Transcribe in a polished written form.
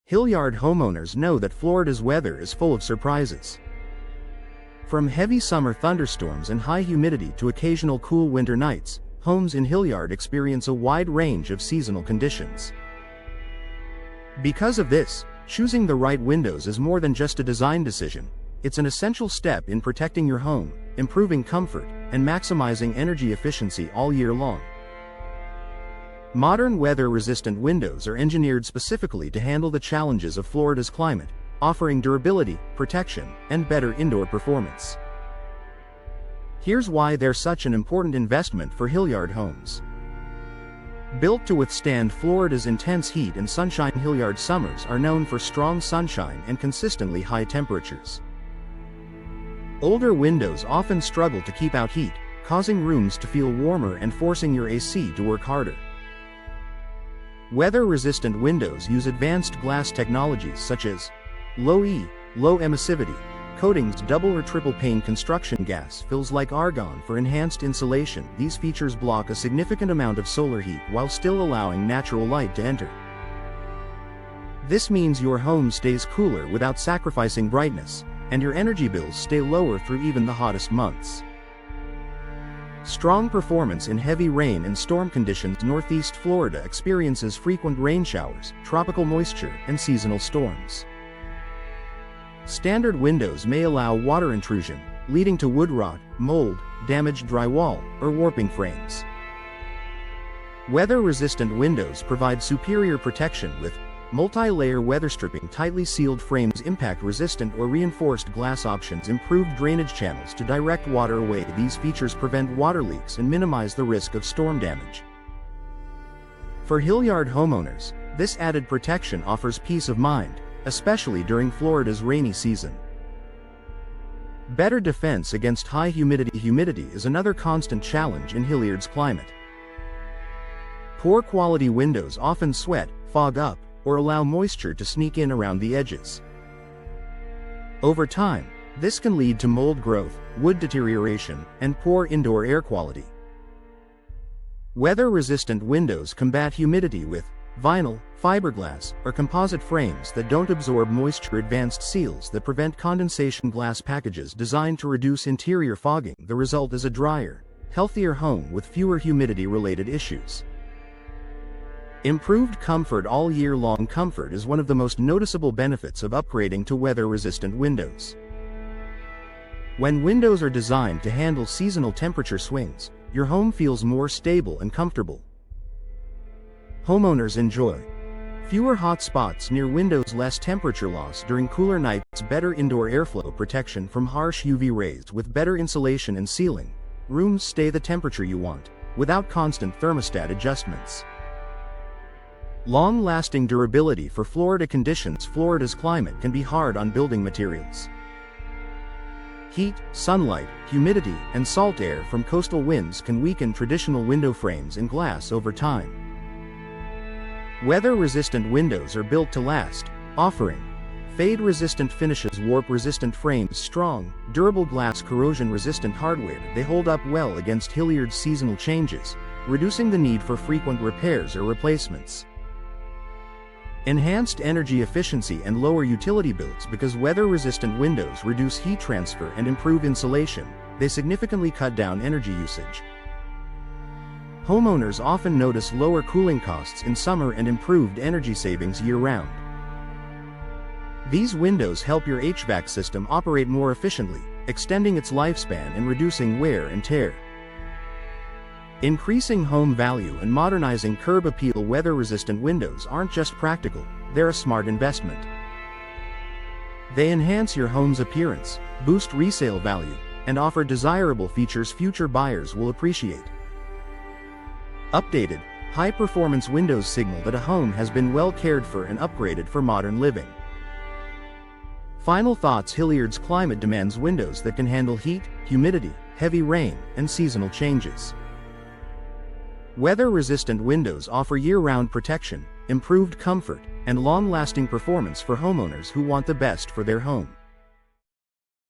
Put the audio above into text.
Hilliard homeowners know that Florida's weather is full of surprises. From heavy summer thunderstorms and high humidity to occasional cool winter nights, homes in Hilliard experience a wide range of seasonal conditions. Because of this, choosing the right windows is more than just a design decision. It's an essential step in protecting your home, improving comfort, and maximizing energy efficiency all year long. Modern weather-resistant windows are engineered specifically to handle the challenges of Florida's climate, offering durability, protection, and better indoor performance. Here's why they're such an important investment for Hilliard homes. Built to withstand Florida's intense heat and sunshine, Hilliard summers are known for strong sunshine and consistently high temperatures. Older windows often struggle to keep out heat, causing rooms to feel warmer and forcing your AC to work harder. Weather-resistant windows use advanced glass technologies such as low-E, low emissivity coatings, double or triple pane construction gas fills like argon for enhanced insulation. These features block a significant amount of solar heat while still allowing natural light to enter. This means your home stays cooler without sacrificing brightness, and your energy bills stay lower through even the hottest months. Strong performance in heavy rain and storm conditions. Northeast Florida experiences frequent rain showers, tropical moisture, and seasonal storms. Standard windows may allow water intrusion, leading to wood rot, mold, damaged drywall, or warping frames. Weather-resistant windows provide superior protection with multi-layer weather stripping, tightly sealed frames, impact-resistant or reinforced glass options, improved drainage channels to direct water away. These features prevent water leaks and minimize the risk of storm damage. For Hilliard homeowners, this added protection offers peace of mind, especially during Florida's rainy season. Better defense against high humidity. Humidity is another constant challenge in Hilliard's climate. Poor quality windows often sweat, fog up, or allow moisture to sneak in around the edges. Over time, this can lead to mold growth, wood deterioration, and poor indoor air quality. Weather-resistant windows combat humidity with vinyl, fiberglass, or composite frames that don't absorb moisture, advanced seals that prevent condensation, glass packages designed to reduce interior fogging. The result is a drier, healthier home with fewer humidity-related issues. Improved comfort all year long. Comfort is one of the most noticeable benefits of upgrading to weather-resistant windows. When windows are designed to handle seasonal temperature swings, your home feels more stable and comfortable. Homeowners enjoy fewer hot spots near windows, less temperature loss during cooler nights, better indoor airflow, protection from harsh UV rays with better insulation and sealing. Rooms stay the temperature you want, without constant thermostat adjustments. Long-lasting durability. For Florida conditions. Florida's climate can be hard on building materials. Heat, sunlight, humidity, and salt air from coastal winds can weaken traditional window frames and glass over time. Weather-resistant windows are built to last, offering fade-resistant finishes, warp-resistant frames, strong, durable glass, corrosion-resistant hardware. They hold up well against Hilliard's seasonal changes, reducing the need for frequent repairs or replacements. Enhanced energy efficiency and lower utility bills. Because weather-resistant windows reduce heat transfer and improve insulation, they significantly cut down energy usage. Homeowners often notice lower cooling costs in summer and improved energy savings year-round. These windows help your HVAC system operate more efficiently, extending its lifespan and reducing wear and tear. Increasing home value and modernizing curb appeal. Weather-resistant windows aren't just practical, they're a smart investment. They enhance your home's appearance, boost resale value, and offer desirable features future buyers will appreciate. Updated, high-performance windows signal that a home has been well cared for and upgraded for modern living. Final thoughts. Hilliard's climate demands windows that can handle heat, humidity, heavy rain, and seasonal changes. Weather-resistant windows offer year-round protection, improved comfort, and long-lasting performance for homeowners who want the best for their home.